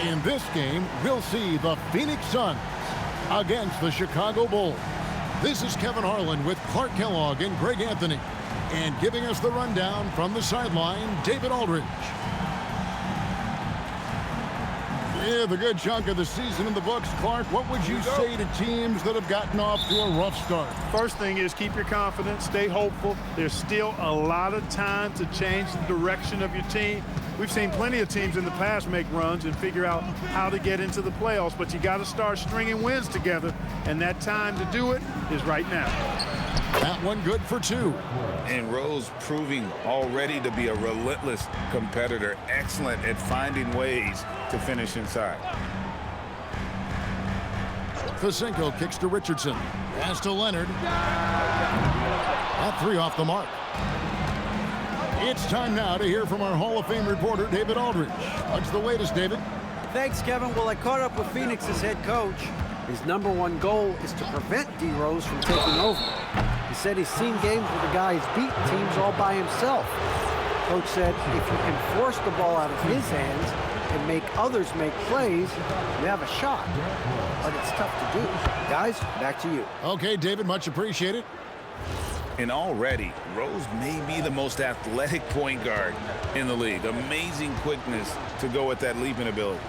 In this game, we'll see the Phoenix Suns against the Chicago Bulls. This is Kevin Harlan with Clark Kellogg and Greg Anthony. And giving us the rundown from the sideline, David Aldridge. Yeah, the good chunk of the season in the books. Clark, what would you say to teams that have gotten off to a rough start? First thing is keep your confidence, stay hopeful. There's still a lot of time to change the direction of your team. We've seen plenty of teams in the past make runs and figure out how to get into the playoffs, but you got to start stringing wins together, and that time to do it is right now. That one good for two. And Rose proving already to be a relentless competitor, excellent at finding ways to finish inside. Fasenko kicks to Richardson. Pass to Leonard. That three off the mark. It's time now to hear from our Hall of Fame reporter, David Aldridge. What's the latest, David? Thanks, Kevin. Well, I caught up with Phoenix's head coach. His #1 goal is to prevent D. Rose from taking over. He said he's seen games where the guy has beaten teams all by himself. Coach said if you can force the ball out of his hands and make others make plays, you have a shot. But it's tough to do. Guys, back to you. Okay, David, much appreciated. And already, Rose may be the most athletic point guard in the league. Amazing quickness to go with that leaping ability.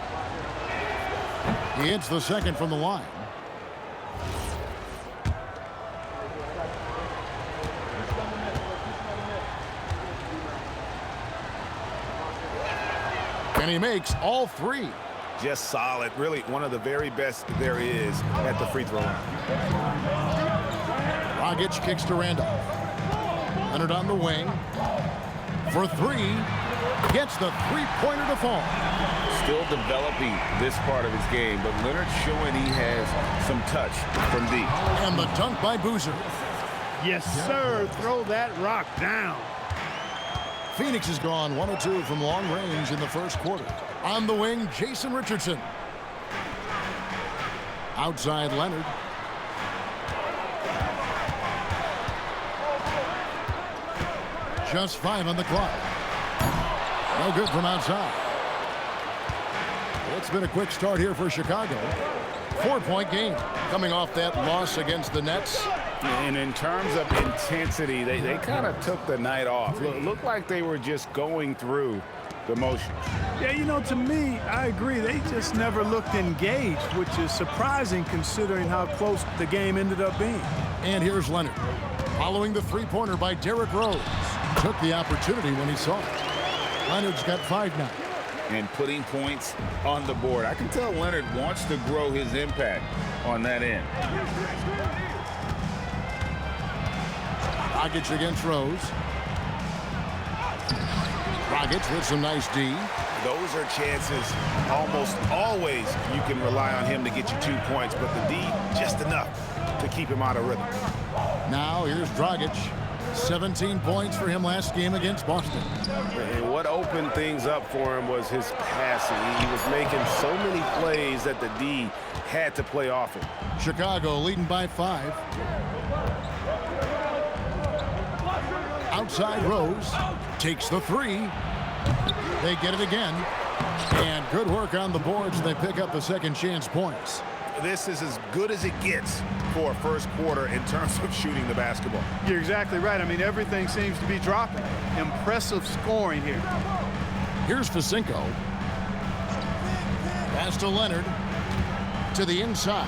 He hits the second from the line. And he makes all three. Just solid. Really one of the very best there is at the free throw line. Dragic kicks to Randolph. Leonard on the wing. For three. Gets the three-pointer to fall. Still developing this part of his game, but Leonard showing he has some touch from deep. And the dunk by Boozer. Yes, sir. Throw that rock down. Phoenix has gone 1 of 2 from long range in the first quarter. On the wing, Jason Richardson. Outside, Leonard. Just 5 on the clock. No good from outside. It's been a quick start here for Chicago. 4-point game coming off that loss against the Nets. And in terms of intensity, they kind of took the night off. Looked like they were just going through the motions. Yeah, you know, to me, I agree. They just never looked engaged, which is surprising considering how close the game ended up being. And here's Leonard. Following the three-pointer by Derrick Rose. Took the opportunity when he saw it. Leonard's got 5 now. And putting points on the board. I can tell Leonard wants to grow his impact on that end. Dragic against Rose. Dragic with some nice D. Those are chances almost always you can rely on him to get you 2 points, but the D just enough to keep him out of rhythm. Now here's Dragic. 17 points for him last game against Boston. And what opened things up for him was his passing. He was making so many plays that the D had to play off him. Chicago leading by 5. Outside Rose. Takes the 3. They get it again. And good work on the boards. They pick up the second chance points. This is as good as it gets for a first quarter in terms of shooting the basketball. You're exactly right. I mean, everything seems to be dropping. Impressive scoring here. Here's Fasenko. Pass to Leonard. To the inside.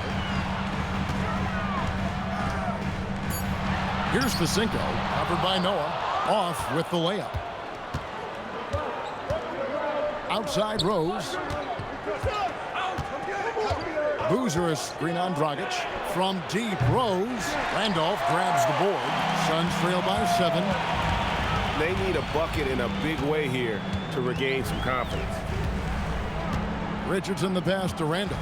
Here's Fasenko. Covered by Noah. Off with the layup. Outside Rose. Boozer a screen on Dragic. From deep, Rose. Randolph grabs the board. Suns trail by 7. They need a bucket in a big way here to regain some confidence. Richardson the pass to Randolph.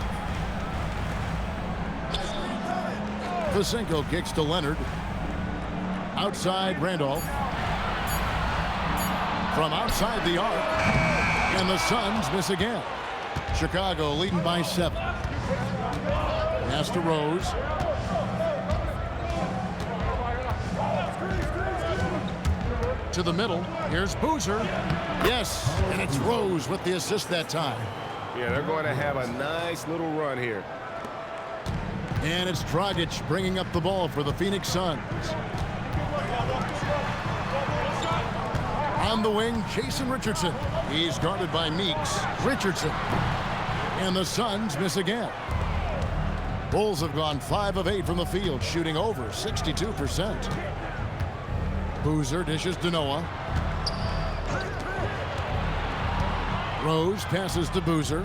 Fasenko kicks to Leonard. Outside Randolph. From outside the arc. And the Suns miss again. Chicago leading by 7. Pass to Rose. to the middle. Here's Boozer. Yes, and it's Rose with the assist that time. Yeah, they're going to have a nice little run here. And it's Dragic bringing up the ball for the Phoenix Suns. On the wing, Jason Richardson. He's guarded by Meeks. Richardson. And the Suns miss again. Bulls have gone 5 of 8 from the field, shooting over 62%. Boozer dishes to Noah. Rose passes to Boozer.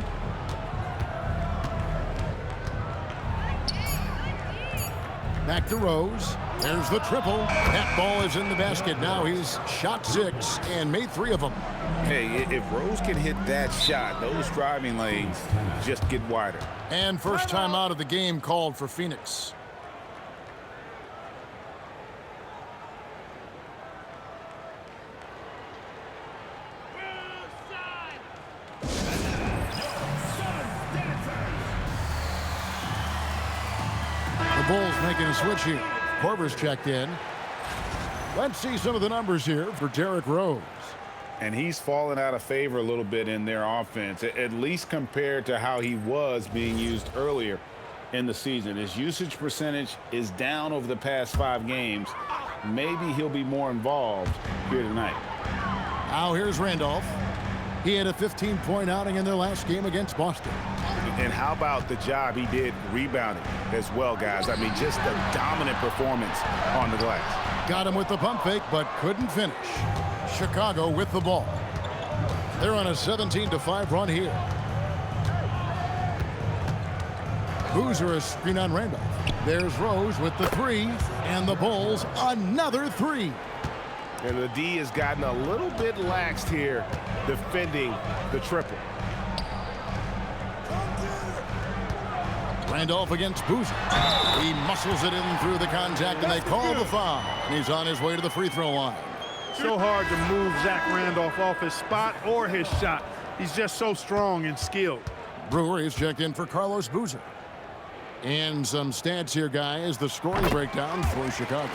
Back to Rose. There's the triple. That ball is in the basket. Now he's shot 6 and made 3 of them. Hey, if Rose can hit that shot, those driving lanes just get wider. And first time out of the game called for Phoenix. The Bulls making a switch here. Korver's checked in. Let's see some of the numbers here for Derrick Rose. And he's fallen out of favor a little bit in their offense, at least compared to how he was being used earlier in the season. His usage percentage is down over the past 5 games. Maybe he'll be more involved here tonight. Now here's Randolph. He had a 15-point outing in their last game against Boston. And how about the job he did rebounding as well, guys? I mean, just a dominant performance on the glass. Got him with the pump fake, but couldn't finish. Chicago with the ball. They're on a 17-5 run here. Boozer a screen on Randolph. There's Rose with the 3, and the Bulls another 3. And the D has gotten a little bit laxed here defending the triple. Randolph against Boozer. He muscles it in through the contact, and they call the foul. And he's on his way to the free throw line. So hard to move Zach Randolph off his spot or his shot. He's just so strong and skilled. Brewer is checked in for Carlos Boozer. And some stats here, guys. The scoring breakdown for Chicago.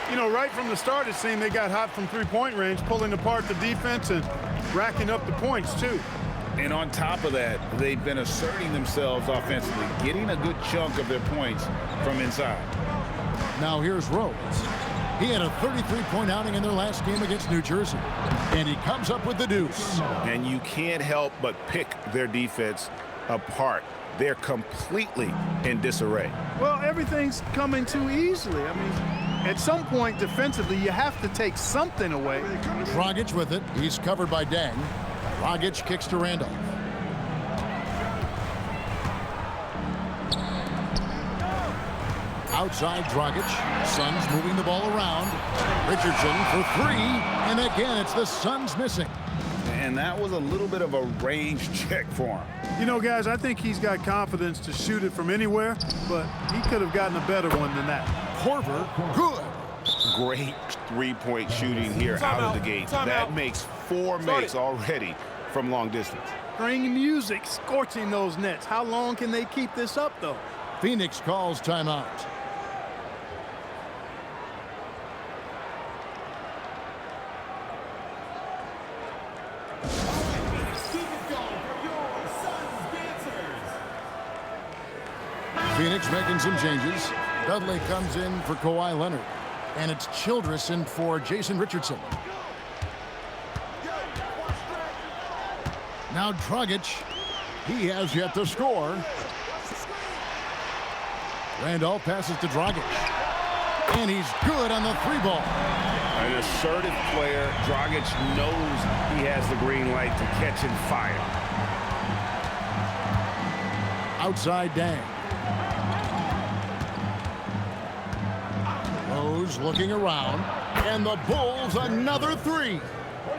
You know, right from the start, it seemed they got hot from three-point range, pulling apart the defense and racking up the points, too. And on top of that, they've been asserting themselves offensively, getting a good chunk of their points from inside. Now here's Rose. He had a 33-point outing in their last game against New Jersey. And he comes up with the deuce. And you can't help but pick their defense apart. They're completely in disarray. Well, everything's coming too easily. I mean, at some point defensively, you have to take something away. Dragic with it. He's covered by Dang. Dragic kicks to Randolph. Outside Dragic. Suns moving the ball around. Richardson for 3. And again, it's the Suns missing. And that was a little bit of a range check for him. You know, guys, I think he's got confidence to shoot it from anywhere, but he could have gotten a better one than that. Korver, good. Great three-point shooting here out of the gate. That makes 4 makes already from long distance. String music scorching those nets. How long can they keep this up, though? Phoenix calls timeout. Phoenix making some changes. Dudley comes in for Kawhi Leonard. And it's Childress in for Jason Richardson. Now Dragic. He has yet to score. Randolph passes to Dragic. And he's good on the 3-ball. An assertive player. Dragic knows he has the green light to catch and fire. Outside Dang. Rose looking around. And the Bulls another 3.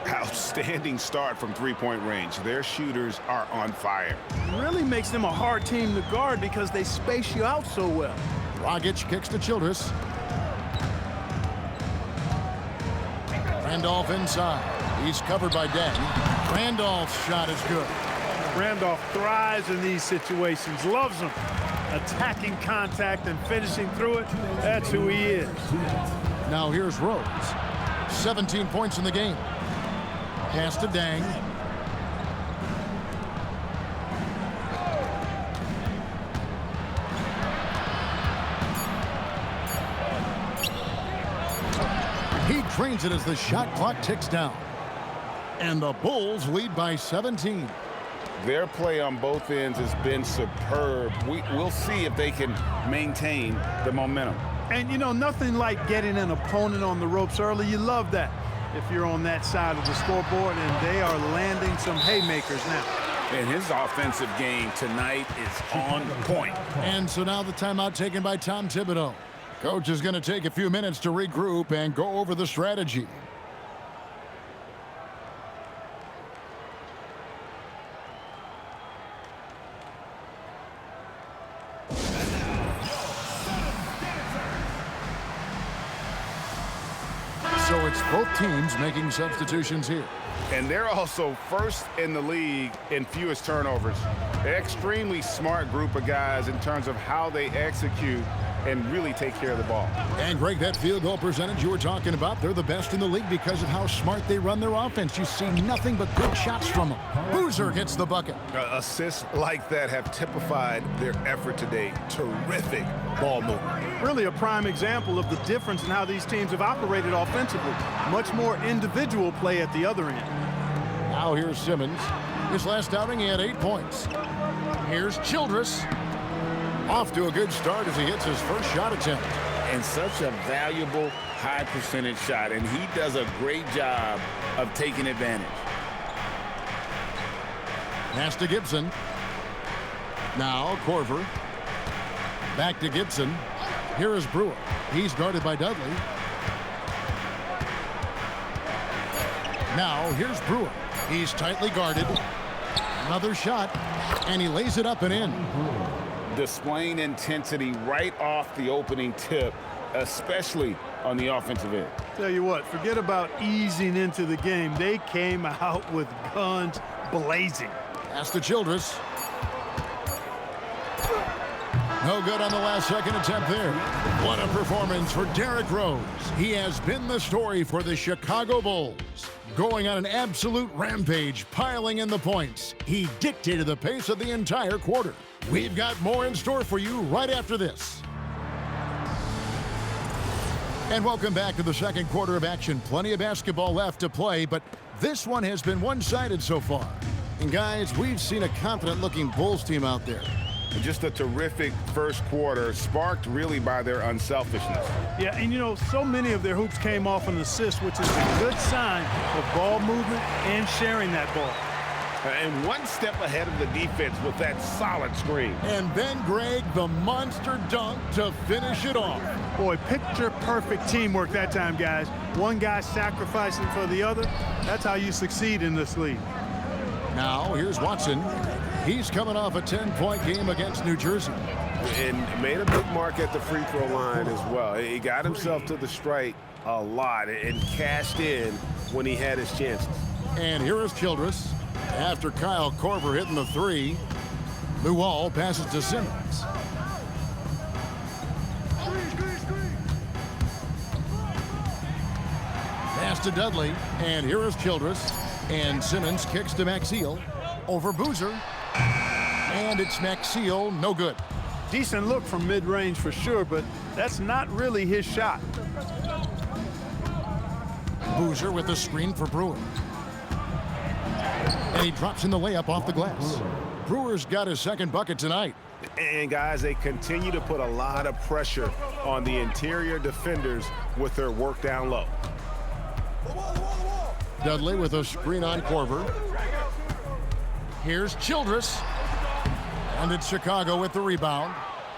Outstanding start from three-point range. Their shooters are on fire. It really makes them a hard team to guard because they space you out so well. Dragic kicks to Childress. Randolph inside. He's covered by Dang. Randolph's shot is good. Randolph thrives in these situations, loves them. Attacking contact and finishing through it, that's who he is. Now here's Rose. 17 points in the game. Pass to Dang. trains it as the shot clock ticks down. And the Bulls lead by 17. Their play on both ends has been superb. We'll see if they can maintain the momentum. And, you know, nothing like getting an opponent on the ropes early. You love that if you're on that side of the scoreboard, and they are landing some haymakers now. And his offensive game tonight is on point. And so now the timeout taken by Tom Thibodeau. Coach is going to take a few minutes to regroup and go over the strategy. So it's both teams making substitutions here. And they're also first in the league in fewest turnovers. They're an extremely smart group of guys in terms of how they execute and really take care of the ball. And Greg, that field goal percentage you were talking about, they're the best in the league because of how smart they run their offense. You see nothing but good shots from them. Boozer hits the bucket. Assists like that have typified their effort today. Terrific ball movement. Really a prime example of the difference in how these teams have operated offensively. Much more individual play at the other end. Now here's Simmons. His last outing, he had 8 points. Here's Childress. Off to a good start as he hits his first shot attempt. And such a valuable high percentage shot, and he does a great job of taking advantage. Pass to Gibson. Now Korver. Back to Gibson. Here is Brewer. He's guarded by Dudley. Now here's Brewer. He's tightly guarded. Another shot, and he lays it up and in. Displaying intensity right off the opening tip, especially on the offensive end. Tell you what, forget about easing into the game. They came out with guns blazing. Pass to Childress. No good on the last second attempt there. What a performance for Derrick Rose. He has been the story for the Chicago Bulls. Going on an absolute rampage, piling in the points. He dictated the pace of the entire quarter. We've got more in store for you right after this. And welcome back to the second quarter of action. Plenty of basketball left to play, but this one has been one-sided so far. And guys, we've seen a confident-looking Bulls team out there. Just a terrific first quarter, sparked really by their unselfishness. Yeah, and you know, so many of their hoops came off an assist, which is a good sign of ball movement and sharing that ball. And one step ahead of the defense with that solid screen. And then, Greg, the monster dunk to finish it off. Boy, picture-perfect teamwork that time, guys. One guy sacrificing for the other. That's how you succeed in this league. Now, here's Watson. He's coming off a 10-point game against New Jersey. And made a big mark at the free throw line as well. He got himself to the strike a lot and cashed in when he had his chances. And here is Childress. After Kyle Korver hitting the three, Luol passes to Simmons. Pass to Dudley, and here is Childress. And Simmons kicks to Maxiel over Boozer. And it's Maxiel, no good. Decent look from mid-range for sure, but that's not really his shot. Boozer with the screen for Brewer. And he drops in the layup off the glass. Brewer's got his second bucket tonight. And guys, they continue to put a lot of pressure on the interior defenders with their work down low. Dudley with a screen on Korver. Here's Childress. And it's Chicago with the rebound.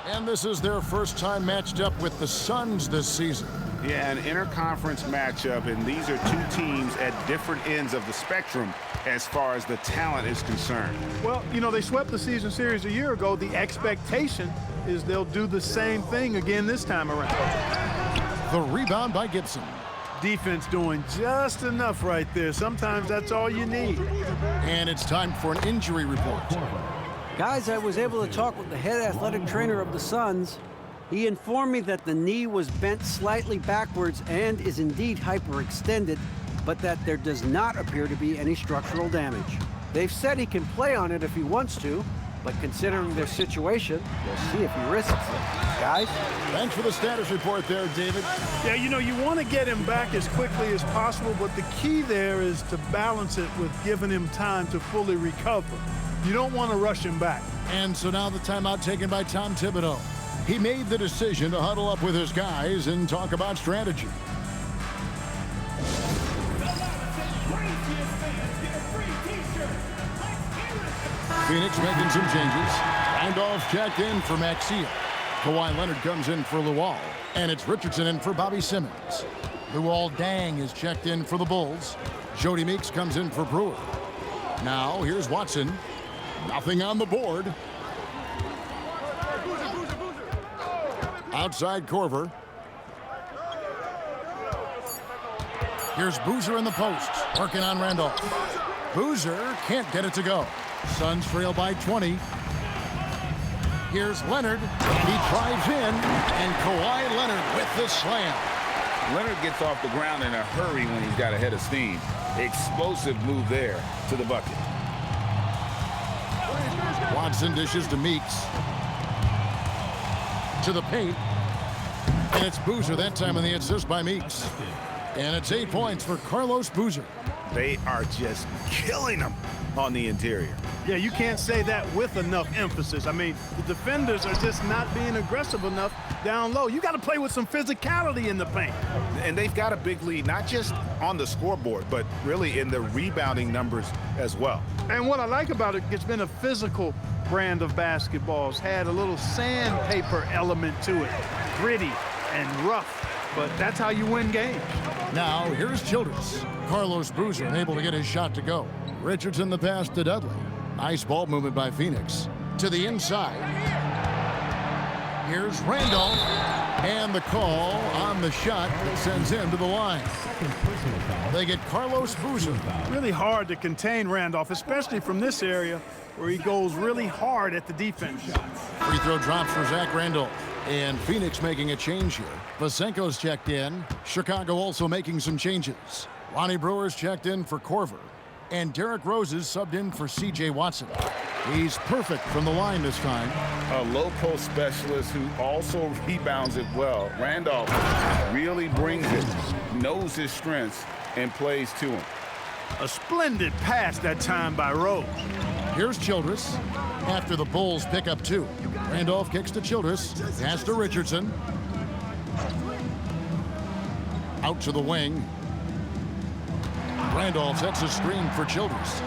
And this is their first time matched up with the Suns this season. Yeah, an interconference matchup, and these are two teams at different ends of the spectrum as far as the talent is concerned. Well, you know, they swept the season series a year ago. The expectation is they'll do the same thing again this time around. The rebound by Gibson. Defense doing just enough right there. Sometimes that's all you need. And it's time for an injury report. Guys, I was able to talk with the head athletic trainer of the Suns. He informed me that the knee was bent slightly backwards and is indeed hyperextended, but that there does not appear to be any structural damage. They've said he can play on it if he wants to, but considering their situation, we'll see if he risks it. Guys? Thanks for the status report there, David. Yeah, you know, you want to get him back as quickly as possible, but the key there is to balance it with giving him time to fully recover. You don't want to rush him back. And so now the timeout taken by Tom Thibodeau. He made the decision to huddle up with his guys and talk about strategy. Phoenix making some changes. Randolph checked in for Maxey. Kawhi Leonard comes in for Luol. And it's Richardson in for Bobby Simmons. Luol Deng is checked in for the Bulls. Jody Meeks comes in for Brewer. Now here's Watson. Nothing on the board. Outside Korver. Here's Boozer in the post, working on Randolph. Boozer can't get it to go. Suns trail by 20. Here's Leonard. He drives in, and Kawhi Leonard with the slam. Leonard gets off the ground in a hurry when he's got a head of steam. Explosive move there to the bucket. Watson dishes to Meeks. To the paint. And it's Boozer that time on the assist by Meeks. And it's 8 points for Carlos Boozer. They are just killing them on the interior. Yeah, you can't say that with enough emphasis. I mean, the defenders are just not being aggressive enough down low. You got to play with some physicality in the paint. And they've got a big lead, not just on the scoreboard, but really in the rebounding numbers as well. And what I like about it, it's been a physical brand of basketball. It's had a little sandpaper element to it, gritty and rough, but that's how you win games. Now, here's Childress. Carlos Boozer unable to get his shot to go. Richardson the pass to Dudley. Nice ball movement by Phoenix. To the inside. Here's Randolph. And the call on the shot that sends him to the line. They get Carlos Boozer. Really hard to contain Randolph, especially from this area where he goes really hard at the defense. Free throw drops for Zach Randolph. And Phoenix making a change here. Vasenko's checked in. Chicago also making some changes. Lonnie Brewer's checked in for Korver. And Derrick Rose is subbed in for C.J. Watson. He's perfect from the line this time. A low post specialist who also rebounds it well. Randolph really brings it, knows his strengths, and plays to him. A splendid pass that time by Rose. Here's Childress. After the Bulls pick up 2. Randolph kicks to Childress. Pass to Richardson. Out to the wing. Randolph sets a screen for Childress.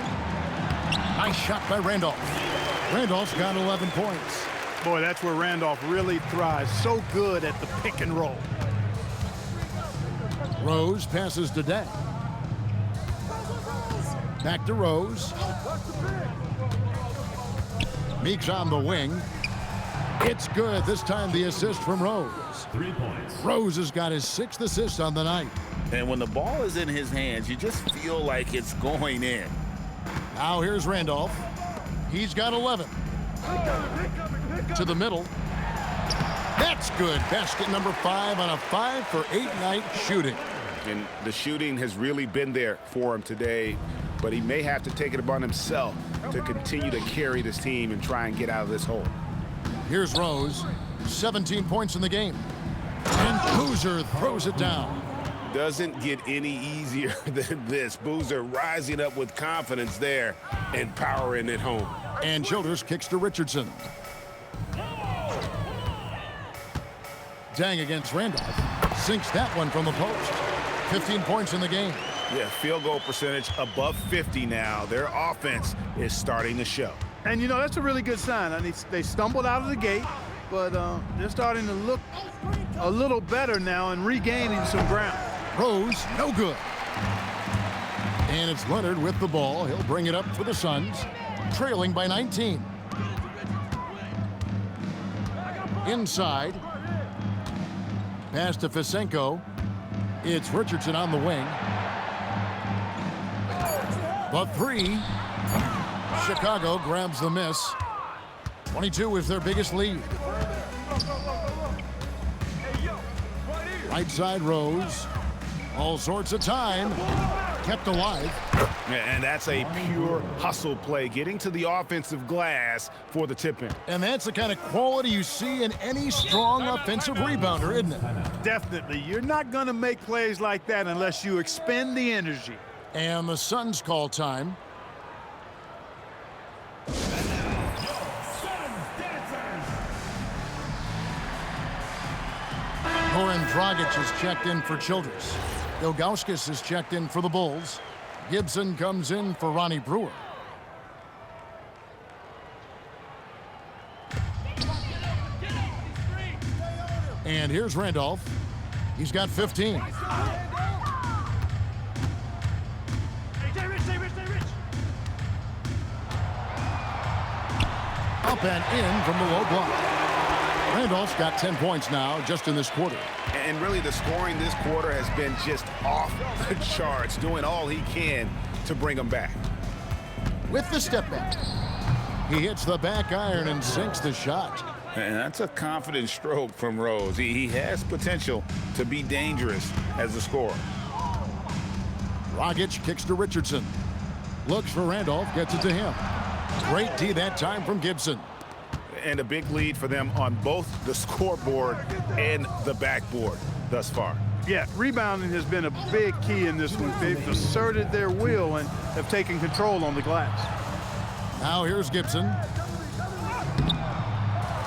Nice shot by Randolph. Randolph's got 11 points. Boy, that's where Randolph really thrives. So good at the pick and roll. Rose passes to Deng. Back to Rose. Meeks on the wing. It's good. This time the assist from Rose. 3 points. Rose has got his 6th assist on the night. And when the ball is in his hands, you just feel like it's going in. Now here's Randolph. He's got 11. To the middle. That's good. Basket number 5 on a 5 for 8 night shooting. And the shooting has really been there for him today, but he may have to take it upon himself to continue to carry this team and try and get out of this hole. Here's Rose. 17 points in the game. And Boozer throws it down. Doesn't get any easier than this. Boozer rising up with confidence there and powering it home. And Childress kicks to Richardson. Deng against Randolph. Sinks that one from the post. 15 points in the game. Yeah, field goal percentage above 50 now. Their offense is starting to show. And, you know, that's a really good sign. I mean, they stumbled out of the gate, but they're starting to look a little better now and regaining some ground. Rose, no good. And it's Leonard with the ball. He'll bring it up for the Suns, trailing by 19. Inside. Pass to Vasenko. It's Richardson on the wing. The 3. Chicago grabs the miss. 22 is their biggest lead. Right side Rose. All sorts of time. kept alive. And that's a pure hustle play, getting to the offensive glass for the tip-in. And that's the kind of quality you see in any strong offensive rebounder, isn't it? Definitely. You're not going to make plays like that unless you expend the energy. And the Suns call time. Goran Dragic is checked in for Childress. Ilgauskas is checked in for the Bulls. Gibson comes in for Ronnie Brewer. And here's Randolph. He's got 15. Up and in from the low block. Randolph's got 10 points now just in this quarter. And really the scoring this quarter has been just off the charts, doing all he can to bring them back. With the step back, he hits the back iron and sinks the shot. And that's a confident stroke from Rose. He has potential to be dangerous as a scorer. Dragic kicks to Richardson. Looks for Randolph, gets it to him. Great D that time from Gibson. And a big lead for them on both the scoreboard and the backboard thus far. Yeah, rebounding has been a big key in this one. They've asserted their will and have taken control on the glass. Now here's Gibson.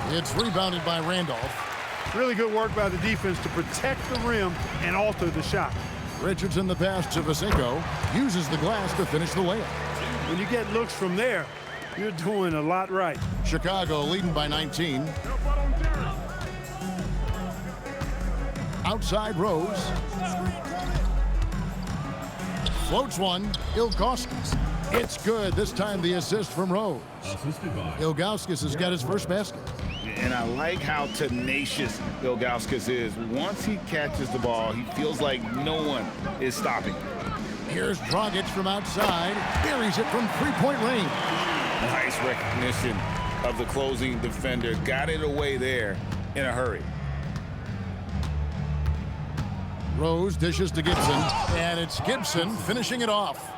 It's rebounded by Randolph. Really good work by the defense to protect the rim and alter the shot. Richardson, the pass to Vasenko, uses the glass to finish the layup. When you get looks from there, you're doing a lot right. Chicago leading by 19. Outside Rose. Floats one. Ilgauskas. It's good. This time the assist from Rose. Ilgauskas has got his first basket. And I like how tenacious Ilgauskas is. Once he catches the ball, he feels like no one is stopping. Here's Dragic from outside. Buries it from three-point range. Nice recognition of the closing defender. Got it away there in a hurry. Rose dishes to Gibson, and it's Gibson finishing it off.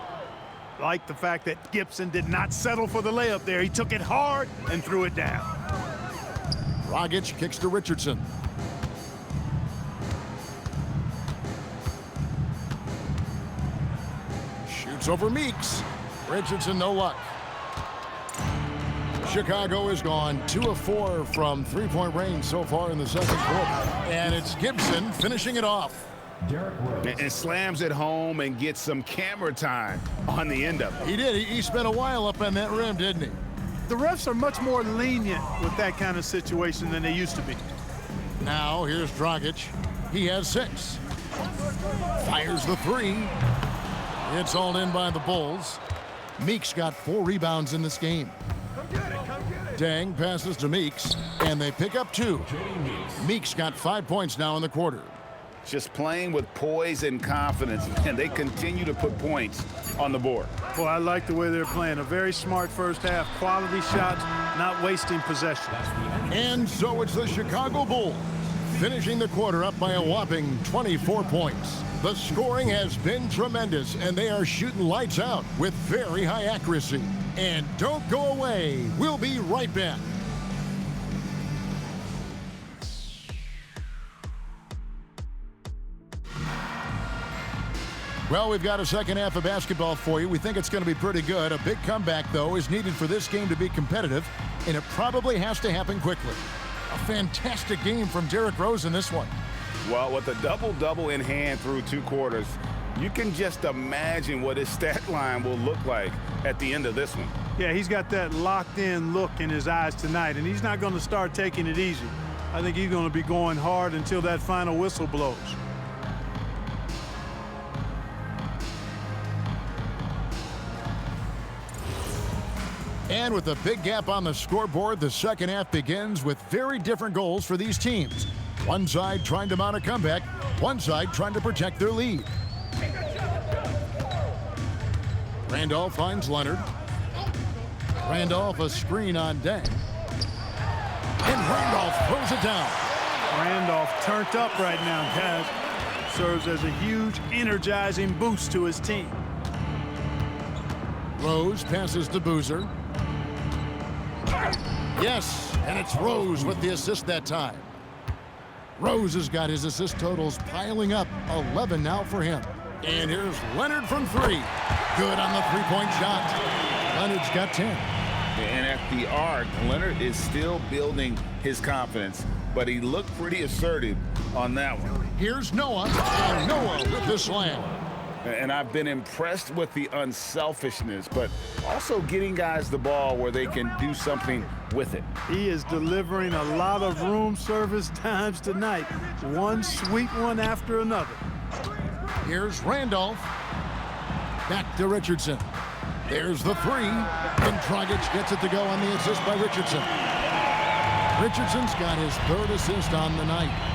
Like the fact that Gibson did not settle for the layup there. He took it hard and threw it down. Dragic kicks to Richardson. Shoots over Meeks. Richardson, no luck. Chicago has gone 2 of 4 from three-point range so far in the second quarter. And it's Gibson finishing it off. And slams it home and gets some camera time on the end of it. He did. He spent a while up on that rim, didn't he? The refs are much more lenient with that kind of situation than they used to be. Now here's Dragic. He has 6. Fires the 3. It's all in by the Bulls. Meeks got 4 rebounds in this game. Dang passes to Meeks, and they pick up 2. Meeks got 5 points now in the quarter. Just playing with poise and confidence, and they continue to put points on the board. Boy, I like the way they're playing. A very smart first half. Quality shots, not wasting possession. And so it's the Chicago Bulls finishing the quarter up by a whopping 24 points. The scoring has been tremendous, and they are shooting lights out with very high accuracy. And don't go away. We'll be right back. Well, we've got a second half of basketball for you. We think it's going to be pretty good. A big comeback, though, is needed for this game to be competitive, and it probably has to happen quickly. A fantastic game from Derrick Rose in this one. Well, with a double-double in hand through 2 quarters, you can just imagine what his stat line will look like at the end of this one. Yeah, he's got that locked-in look in his eyes tonight, and he's not going to start taking it easy. I think he's going to be going hard until that final whistle blows. And with a big gap on the scoreboard, the second half begins with very different goals for these teams. One side trying to mount a comeback, one side trying to protect their lead. Randolph finds Leonard. Randolph a screen on Deng. And Randolph throws it down. Randolph turned up right now, guys. Serves as a huge energizing boost to his team. Rose passes to Boozer. Yes, and it's Rose with the assist that time. Rose has got his assist totals piling up, 11 now for him. And here's Leonard from three. Good on the three-point shot. Leonard's got 10. And at the arc, Leonard is still building his confidence, but he looked pretty assertive on that one. Here's Noah, and Noah with the slam. And I've been impressed with the unselfishness, but also getting guys the ball where they can do something with it. He is delivering a lot of room service times tonight. One sweet one after another. Here's Randolph. Back to Richardson. There's the three. And Dragic gets it to go on the assist by Richardson. Richardson's got his third assist on the night.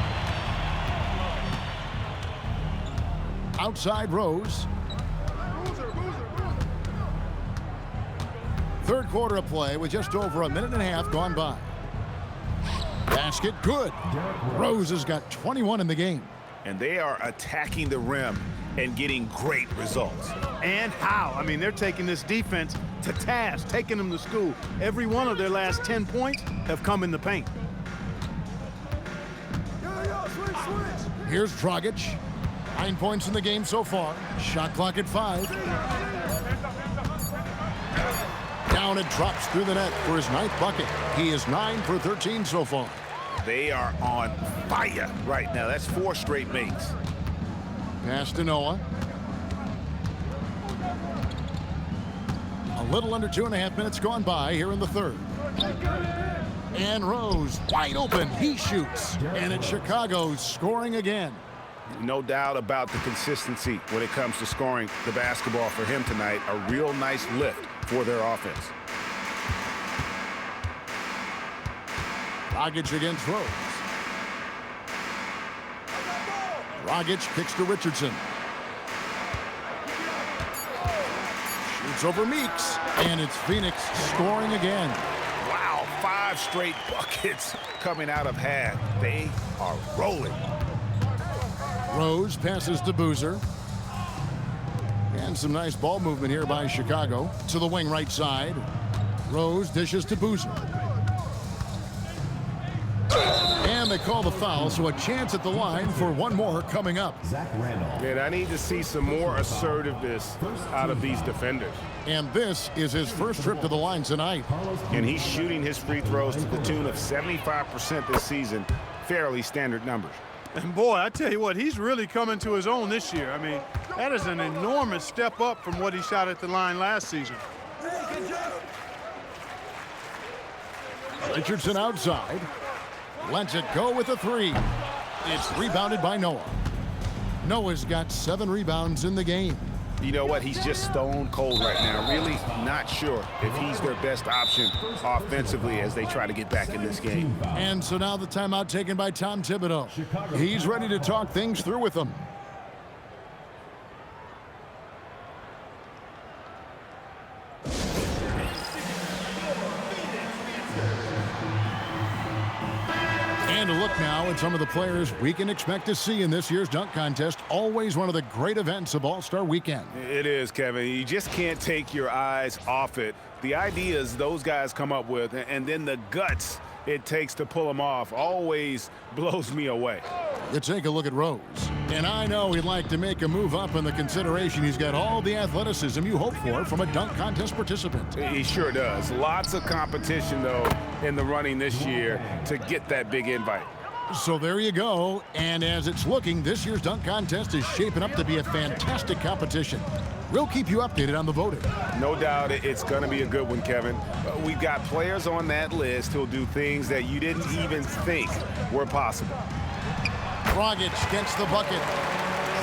Outside Rose. Third quarter of play with just over a minute and a half gone by. Basket good. Rose has got 21 in the game. And they are attacking the rim and getting great results. And how? I mean, they're taking this defense to task, taking them to school. Every one of their last 10 points have come in the paint. Here's Dragic. 9 points in the game so far. Shot clock at 5. Down and drops through the net for his 9th bucket. He is 9 for 13 so far. They are on fire right now. That's 4 straight makes. Pass to Noah. A little under 2.5 minutes gone by here in the third. And Rose wide open. He shoots. And it's Chicago scoring again. No doubt about the consistency when it comes to scoring the basketball for him tonight. A real nice lift for their offense. Dragic against Rose. Dragic kicks to Richardson. Shoots over Meeks. And it's Phoenix scoring again. Wow, 5 straight buckets coming out of half. They are rolling. Rose passes to Boozer. And some nice ball movement here by Chicago. To the wing right side. Rose dishes to Boozer. And they call the foul, so a chance at the line for one more coming up. Man, I need to see some more assertiveness out of these defenders. And this is his first trip to the line tonight. And he's shooting his free throws to the tune of 75% this season. Fairly standard numbers. And boy, I tell you what, he's really coming to his own this year. I mean, that is an enormous step up from what he shot at the line last season. Richardson outside. Lets it go with a three. It's rebounded by Noah. Noah's got 7 rebounds in the game. You know what? He's just stone cold right now. Really not sure if he's their best option offensively as they try to get back in this game. And so now the timeout taken by Tom Thibodeau. He's ready to talk things through with them. And a look now at some of the players we can expect to see in this year's dunk contest. Always one of the great events of All-Star Weekend. It is, Kevin. You just can't take your eyes off it. The ideas those guys come up with, and then the guts it takes to pull them off, always blows me away. You take a look at Rose. And I know he'd like to make a move up in the consideration. He's got all the athleticism you hope for from a dunk contest participant. He sure does. Lots of competition, though, in the running this year to get that big invite. So there you go. And as it's looking, this year's dunk contest is shaping up to be a fantastic competition. We'll keep you updated on the voting. No doubt it's going to be a good one, Kevin. We've got players on that list who'll do things that you didn't even think were possible. Dragic gets the bucket.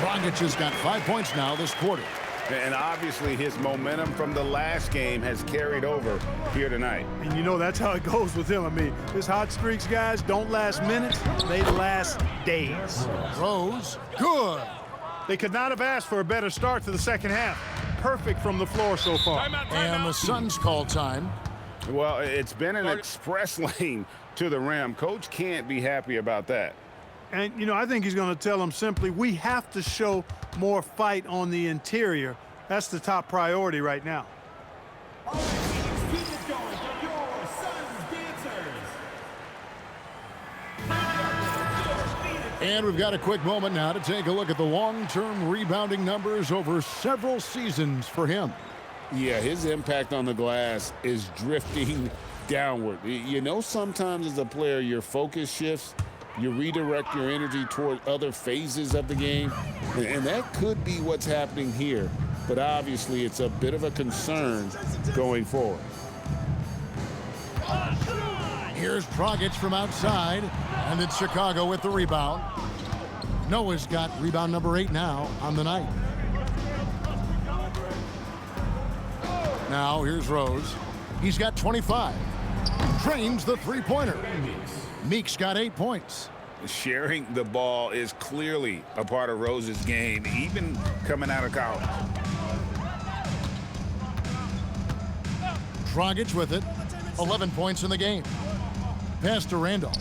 Dragic has got 5 points now this quarter. And obviously his momentum from the last game has carried over here tonight. And you know that's how it goes with him. I mean, his hot streaks, guys, don't last minutes. They last days. Rose, good. They could not have asked for a better start to the second half. Perfect from the floor so far. And the Suns call time. Well, it's been an express lane to the rim. Coach can't be happy about that. And, you know, I think he's going to tell them simply, we have to show more fight on the interior. That's the top priority right now. And we've got a quick moment now to take a look at the long-term rebounding numbers over several seasons for him. Yeah, his impact on the glass is drifting downward. You know, sometimes as a player, your focus shifts. You redirect your energy toward other phases of the game. And that could be what's happening here. But obviously, it's a bit of a concern going forward. Here's Dragic from outside, and it's Chicago with the rebound. Noah's got rebound number 8 now on the night. Now here's Rose. He's got 25. Drains the three-pointer. Meek's got 8 points. Sharing the ball is clearly a part of Rose's game, even coming out of college. Dragic with it. 11 points in the game. Pass to Randolph.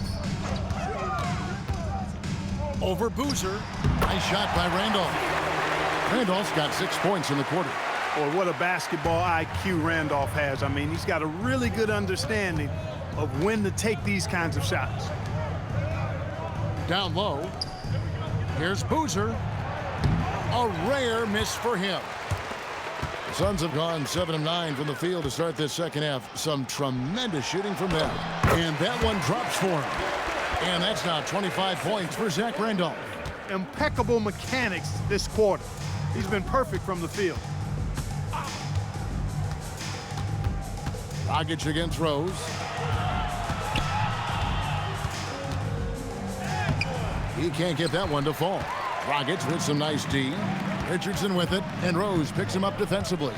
Over Boozer. Nice shot by Randolph. Randolph's got 6 points in the quarter. Or what a basketball IQ Randolph has. I mean, he's got a really good understanding of when to take these kinds of shots. Down low. Here's Boozer. A rare miss for him. The Suns have gone 7 of 9 from the field to start this second half. Some tremendous shooting from them. And that one drops for him. And that's now 25 points for Zach Randolph. Impeccable mechanics this quarter. He's been perfect from the field. Dragic against Rose. He can't get that one to fall. Dragic with some nice D. Richardson with it, and Rose picks him up defensively.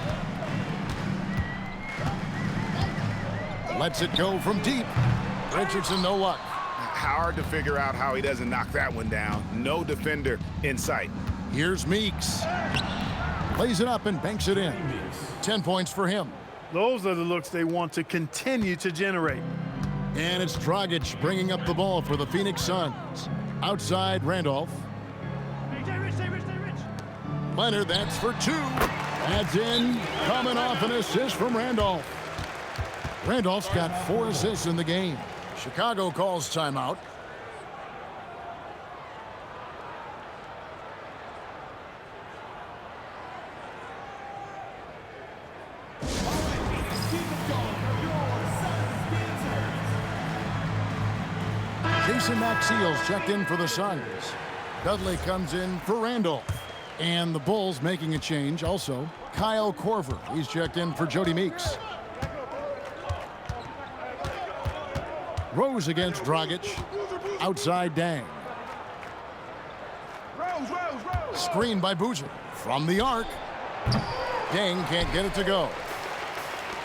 Lets it go from deep. Richardson, no luck. Hard to figure out how he doesn't knock that one down. No defender in sight. Here's Meeks. Plays it up and banks it in. 10 points for him. Those are the looks they want to continue to generate. And it's Dragic bringing up the ball for the Phoenix Suns. Outside Randolph. Leonard, that's for 2. That's in. Coming off an assist from Randolph. Randolph's got 4 assists in the game. Chicago calls timeout. Jason Maxiel's checked in for the Suns. Dudley comes in for Randolph. And the Bulls making a change also. Kyle Korver, he's checked in for Jody Meeks. Rose against Dragic. Outside Dang. Screen by Boozer. From the arc. Dang can't get it to go.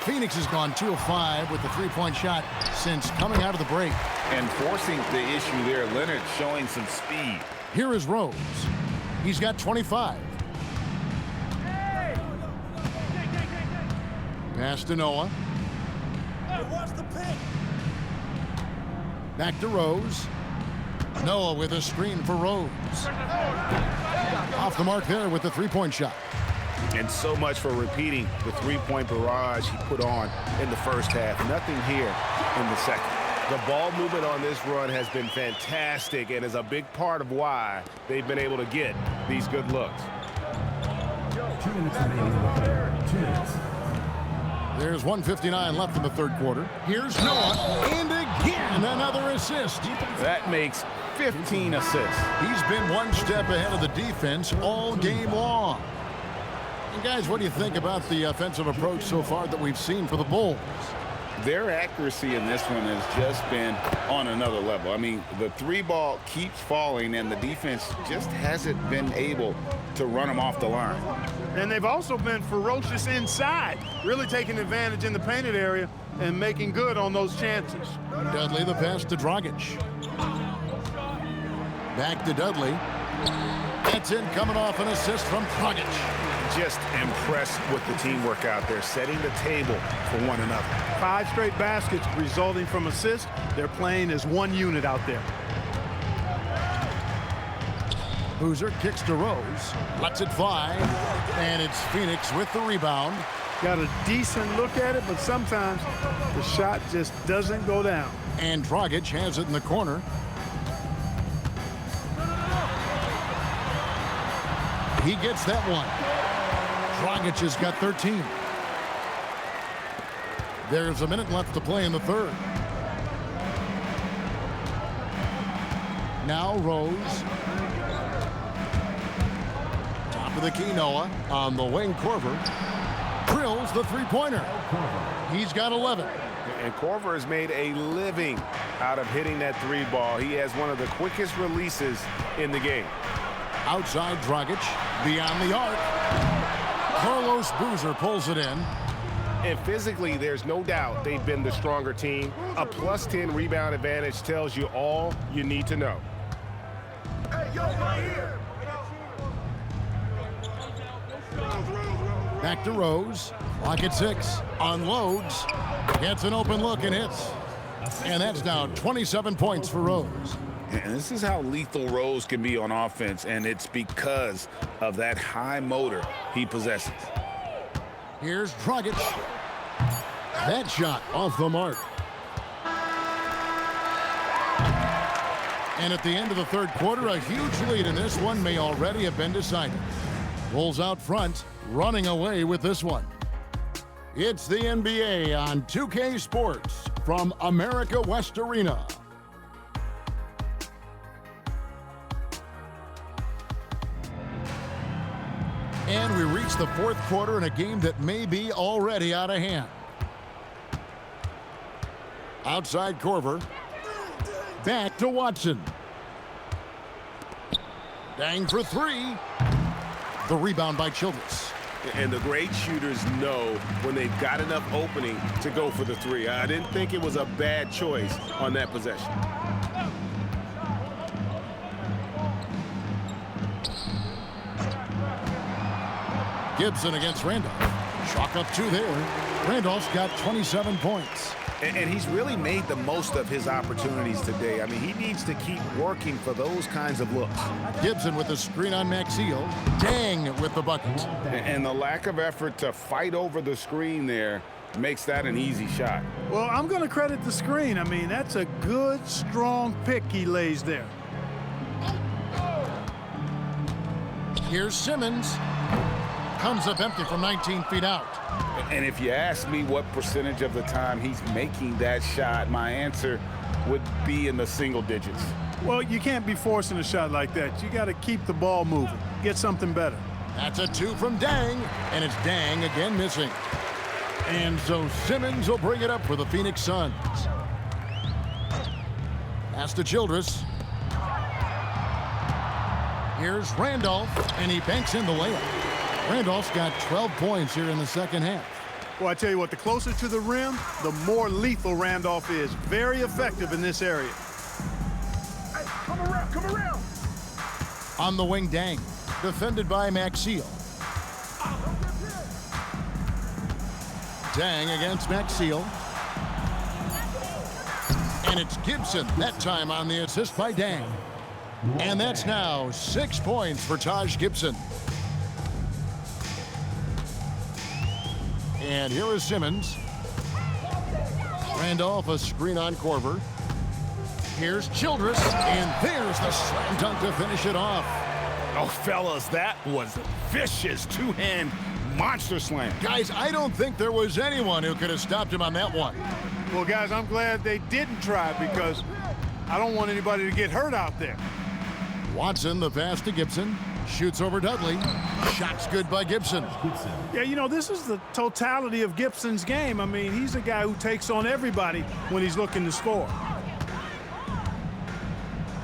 Phoenix has gone 2 of 5 with the three-point shot since coming out of the break. And forcing the issue there, Leonard showing some speed. Here is Rose. He's got 25. Pass to Noah. Back to Rose. Noah with a screen for Rose. Off the mark there with the three-point shot. And so much for repeating the three-point barrage he put on in the first half. Nothing here in the second. The ball movement on this run has been fantastic and is a big part of why they've been able to get these good looks. 2 minutes remaining in the third. 2 minutes. There's 1:59 left in the third quarter. Here's Noah, and again another assist. That makes 15 assists. He's been one step ahead of the defense all game long. And guys, what do you think about the offensive approach so far that we've seen for the Bulls? Their accuracy in this one has just been on another level. I mean, the 3-ball keeps falling, and the defense just hasn't been able to run them off the line. And they've also been ferocious inside, really taking advantage in the painted area and making good on those chances. Dudley, the pass to Dragic. Back to Dudley. That's in, coming off an assist from Dragic. Just impressed with the teamwork out there, setting the table for one another. 5 straight baskets resulting from assists. They're playing as one unit out there. Boozer kicks to Rose, lets it fly, and it's Phoenix with the rebound. got a decent look at it, but sometimes the shot just doesn't go down. And Dragic has it in the corner. He gets that one. Dragic has got 13. There's a minute left to play in the third. Now Rose. Top of the key, Noah. On the wing, Korver drills the three-pointer. He's got 11. And Korver has made a living out of hitting that three ball. He has one of the quickest releases in the game. Outside Dragic, beyond the arc. Carlos Boozer pulls it in. And physically, there's no doubt they've been the stronger team. A plus 10 rebound advantage tells you all you need to know. Hey, yo, right here. Back to Rose. Clock at 6. Unloads. Gets an open look and hits. And that's now 27 points for Rose. And this is how lethal Rose can be on offense, and it's because of that high motor he possesses. Here's Dragic. That shot off the mark. And at the end of the third quarter, a huge lead in this one may already have been decided. Bulls out front, running away with this one. It's the NBA on 2K Sports from America West Arena. And we reach the fourth quarter in a game that may be already out of hand. Outside Korver. Back to Watson. Dang for three. The rebound by Childress. And the great shooters know when they've got enough opening to go for the three. I didn't think it was a bad choice on that possession. Gibson against Randolph. Chalk up two there. Randolph's got 27 points. And he's really made the most of his opportunities today. I mean, he needs to keep working for those kinds of looks. Gibson with the screen on Maxiel. Dang with the bucket. And the lack of effort to fight over the screen there makes that an easy shot. Well, I'm going to credit the screen. I mean, that's a good, strong pick he lays there. Here's Simmons. Comes up empty from 19 feet out. And if you ask me what percentage of the time he's making that shot, my answer would be in the single digits. Well, you can't be forcing a shot like that. You got to keep the ball moving. Get something better. That's a two from Dang, and it's Dang again missing. And so Simmons will bring it up for the Phoenix Suns. Pass to Childress. Here's Randolph, and he banks in the layup. Randolph's got 12 points here in the second half. Well, I tell you what, the closer to the rim, the more lethal Randolph is. Very effective in this area. Hey, come around, come around. On the wing, Dang. Defended by Maxiel. Dang against Maxiel. And it's Gibson, that time on the assist by Dang. And that's now 6 points for Taj Gibson. And here is Simmons. Randolph, a screen on Korver. Here's Childress, and there's the slam dunk to finish it off. Oh, fellas, that was a vicious two-hand monster slam. Guys, I don't think there was anyone who could have stopped him on that one. Well, guys, I'm glad they didn't try because I don't want anybody to get hurt out there. Watson, the pass to Gibson. Shoots over Dudley. Shot's good by Gibson. Yeah, you know, this is the totality of Gibson's game. I mean, he's a guy who takes on everybody when he's looking to score.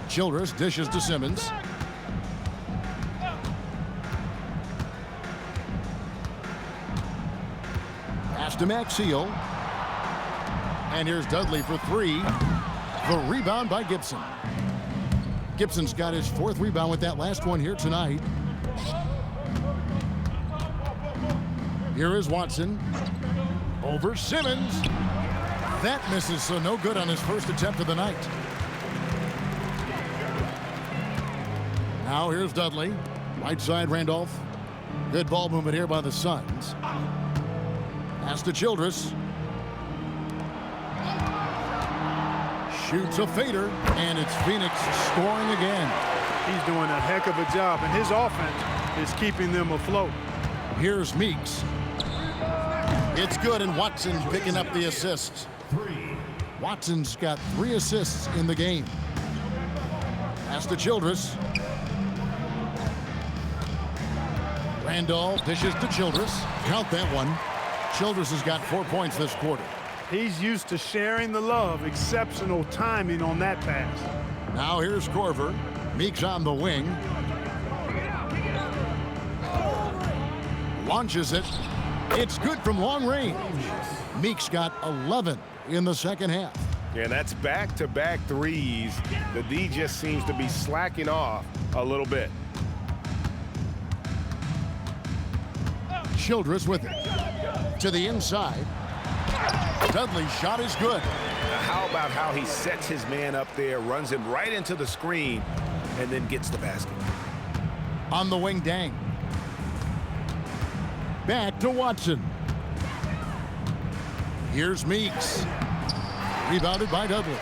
Childress dishes to Simmons. Pass to Maxiel. And here's Dudley for three. The rebound by Gibson. Gibson's got his fourth rebound with that last one here tonight. Here is Watson. Over Simmons. That misses, so no good on his first attempt of the night. Now here's Dudley. Right side Randolph. Good ball movement here by the Suns. Pass to Childress. Shoots a fader, and it's Phoenix scoring again. He's doing a heck of a job, and his offense is keeping them afloat. Here's Meeks. It's good, and Watson picking up the assists. Watson's got 3 assists in the game. Pass to Childress. Randolph dishes to Childress. Count that one. Childress has got 4 points this quarter. He's used to sharing the love. Exceptional timing on that pass. Now here's Korver. Meeks on the wing. Launches it. It's good from long range. Meeks got 11 in the second half. Yeah, that's back-to-back threes. The D just seems to be slacking off a little bit. Childress with it. To the inside. Dudley's shot is good. How about how he sets his man up there, runs him right into the screen, and then gets the basket. On the wing, Dang. Back to Watson. Here's Meeks. Rebounded by Dudley.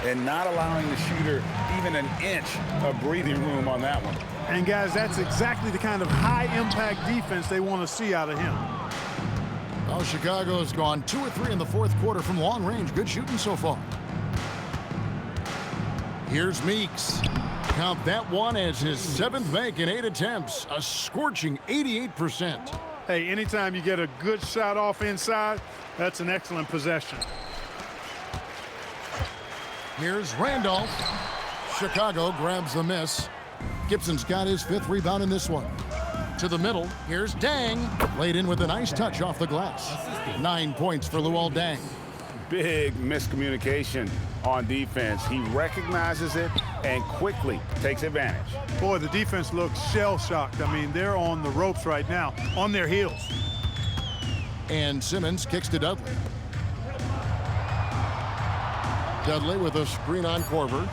And not allowing the shooter even an inch of breathing room on that one. And guys, that's exactly the kind of high-impact defense they want to see out of him. Well, Chicago's gone 2 or 3 in the fourth quarter from long range. Good shooting so far. Here's Meeks. Count that one as his 7th make in 8 attempts. A scorching 88%. Hey, anytime you get a good shot off inside, that's an excellent possession. Here's Randolph. Chicago grabs the miss. Gibson's got his 5th rebound in this one. To the middle, here's Dang. Laid in with a nice touch off the glass. 9 points for Luol Deng. Big miscommunication on defense. He recognizes it and quickly takes advantage. Boy, the defense looks shell-shocked. I mean, they're on the ropes right now, on their heels. And Simmons kicks to Dudley. Dudley with a screen on Korver.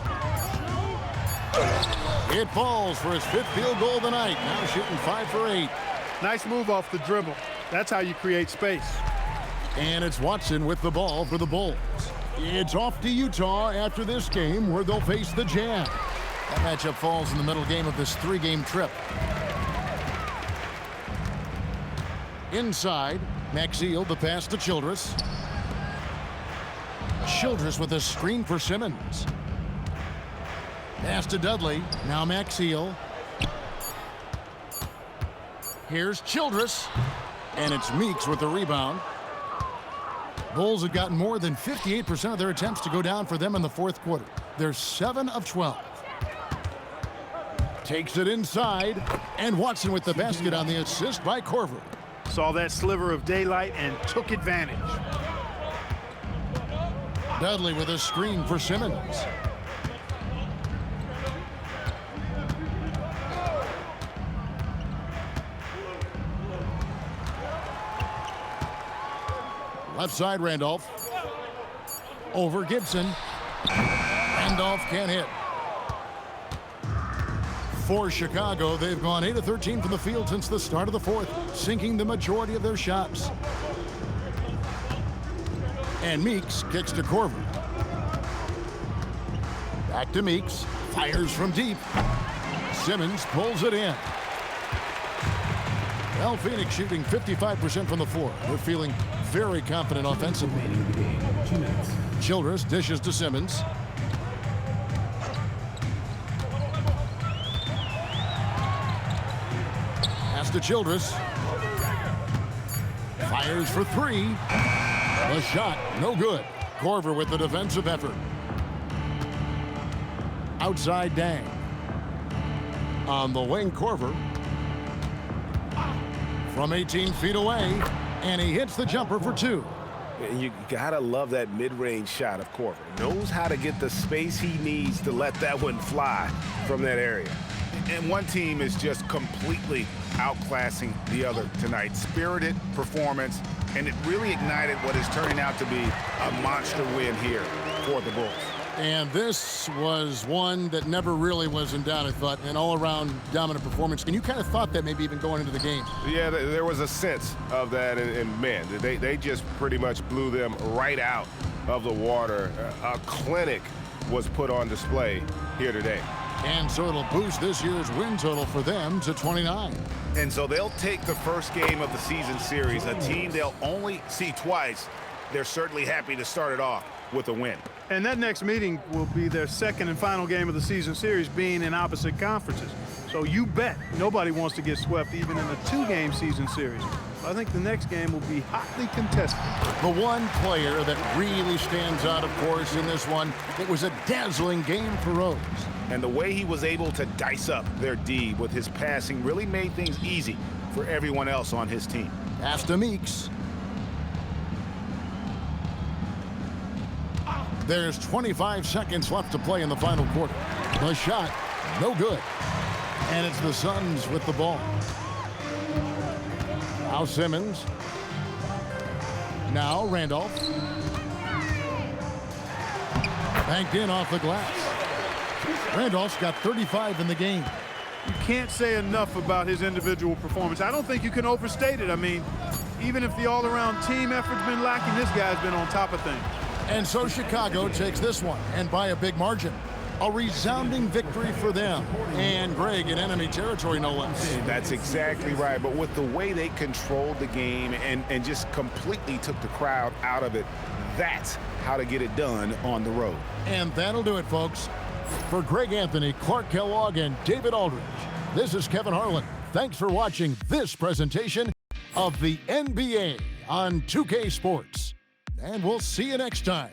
It falls for his 5th field goal of the night. Now shooting 5 for 8. Nice move off the dribble. That's how you create space. And it's Watson with the ball for the Bulls. It's off to Utah after this game, where they'll face the Jazz. That matchup falls in the middle game of this 3-game trip. Inside, Maxiel, the pass to Childress. Childress with a screen for Simmons. Pass to Dudley. Now Maxiel. Here's Childress. And it's Meeks with the rebound. Bulls have gotten more than 58% of their attempts to go down for them in the fourth quarter. They're 7 of 12. Takes it inside. And Watson with the basket on the assist by Korver. Saw that sliver of daylight and took advantage. Dudley with a screen for Simmons. Left side, Randolph. Over Gibson. Randolph can't hit. For Chicago, they've gone 8 of 13 from the field since the start of the fourth, sinking the majority of their shots. And Meeks kicks to Korver. Back to Meeks. Fires from deep. Simmons pulls it in. Well, Phoenix shooting 55% from the floor. They're feeling very confident offensively. Childress dishes to Simmons. Pass to Childress. Fires for 3. The shot, no good. Korver with the defensive effort. Outside Dang. On the wing, Korver. From 18 feet away, and he hits the jumper for 2. You gotta love that mid-range shot of Korver. Knows how to get the space he needs to let that one fly from that area. And one team is just completely outclassing the other tonight. Spirited performance, and it really ignited what is turning out to be a monster win here for the Bulls. And this was one that never really was in doubt, I thought, an all-around dominant performance. And you kind of thought that maybe even going into the game. Yeah, there was a sense of that, and man, they just pretty much blew them right out of the water. A clinic was put on display here today. And so it'll boost this year's win total for them to 29. And so they'll take the first game of the season series, a team they'll only see twice. They're certainly happy to start it off with a win. And that next meeting will be their second and final game of the season series, being in opposite conferences. So you bet nobody wants to get swept even in a 2-game season series. I think the next game will be hotly contested. The one player that really stands out, of course, in this one, it was a dazzling game for Rose. And the way he was able to dice up their D with his passing really made things easy for everyone else on his team. Pass to Meeks. There's 25 seconds left to play in the final quarter. The shot, no good. And it's the Suns with the ball. Now Simmons. Now Randolph. Banked in off the glass. Randolph's got 35 in the game. You can't say enough about his individual performance. I don't think you can overstate it. I mean, even if the all-around team effort's been lacking, this guy's been on top of things. And so Chicago takes this one, and by a big margin. A resounding victory for them. And Greg, in enemy territory, no less. That's exactly right. But with the way they controlled the game and just completely took the crowd out of it, that's how to get it done on the road. And that'll do it, folks. For Greg Anthony, Clark Kellogg, and David Aldridge, this is Kevin Harlan. Thanks for watching this presentation of the NBA on 2K Sports. And we'll see you next time.